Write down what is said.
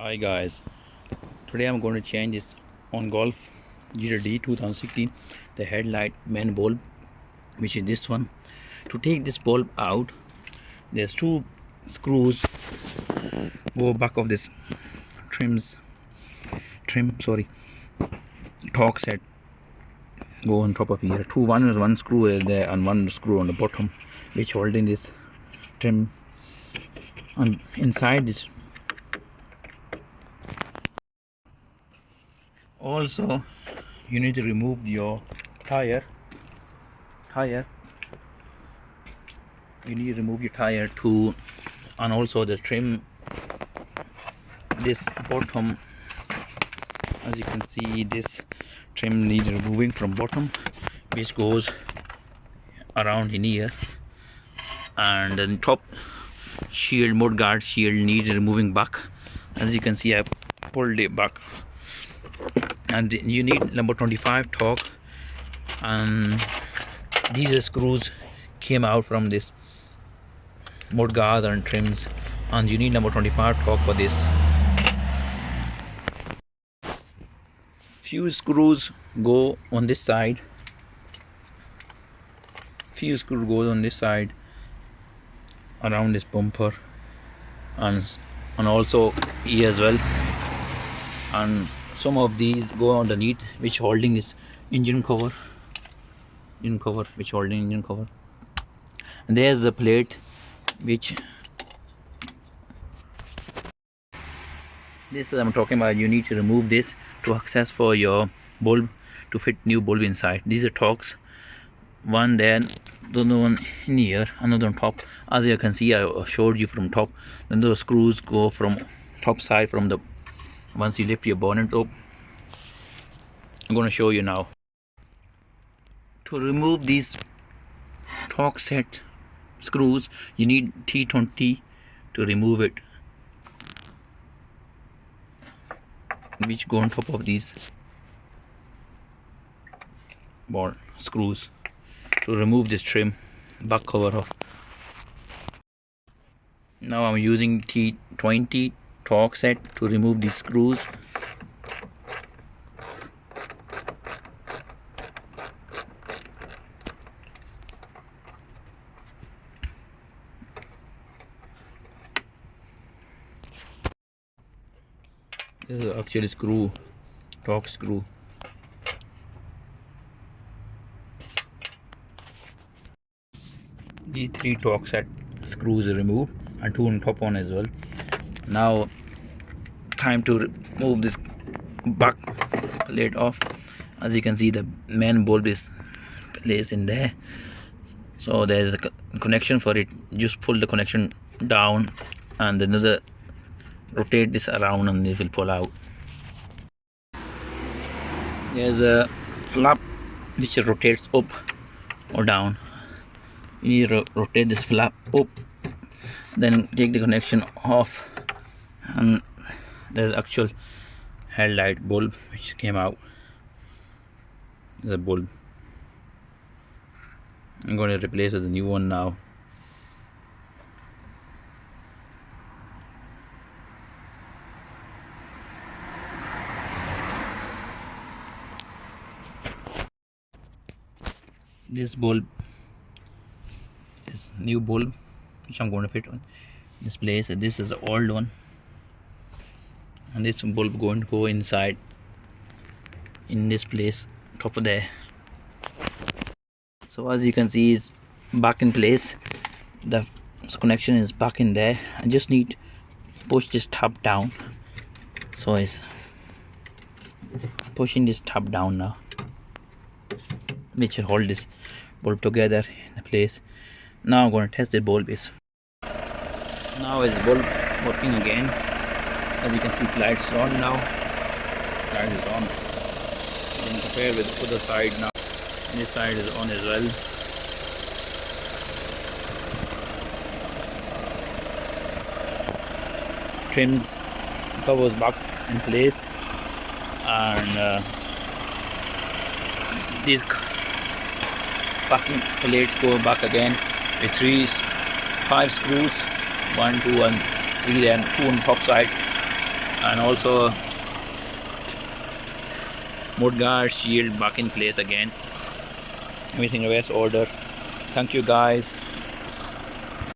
Hi guys, today I'm going to change this on Golf GTD 2016 the headlight main bulb, which is this one. To take this bulb out, there's two screws go back of this torque set go on top of here. One screw is there and one screw on the bottom, which holding this trim. And inside this also you need to remove your tire. You need to remove your tire too, and also the trim. This bottom, as you can see, this trim needs removing from bottom, which goes around in here, and the top shield, mudguard shield, needs removing back. As you can see, I pulled it back, and you need number 25 torque, and these screws came out from this mudguard and trims, and you need number 25 torque for this. Few screws go on this side, around this bumper, and also here as well, and some of these go underneath, which holding this engine cover, and there's the plate which this is I'm talking about. You need to remove this to access for your bulb, to fit new bulb inside. These are torques, one there, the other one in here, another on top. As you can see, I showed you from top. Then those screws go from top side, from the once you lift your bonnet up. I'm going to show you now. To remove these torque set screws, you need T20 to remove it, which go on top of these ball screws to remove this trim back cover off. Now I'm using T20 torque set to remove these screws. This is actually torque screw. These three torque set screws are removed, and two on top one as well. Now time to remove this back plate off. As you can see, the main bulb is placed in there, so there's a connection for it. Just pull the connection down, and another rotate this around, and it will pull out. There's a flap which rotates up or down. You need to rotate this flap up, then take the connection off, and there's actual headlight bulb which came out. There's a bulb. I'm going to replace with a new one now. This bulb is new bulb which I'm going to fit on this place. This is the old one, and this bulb going to go inside in this place, top of there. So as you can see, is back in place. The connection is back in there. I just need to push this tab down, so it's pushing this tab down now, which will hold this bulb together in the place. Now I'm going to test the bulb. Now is bulb working again. As you can see, lights on now. Light is on. You can compare with the other side now. This side is on as well. Trims covers back in place, and these backing plates go back again with 5 screws, 1, 2 and 3, and 2 on top side, and also mudguard shield back in place again. Everything reverse order. Thank you guys.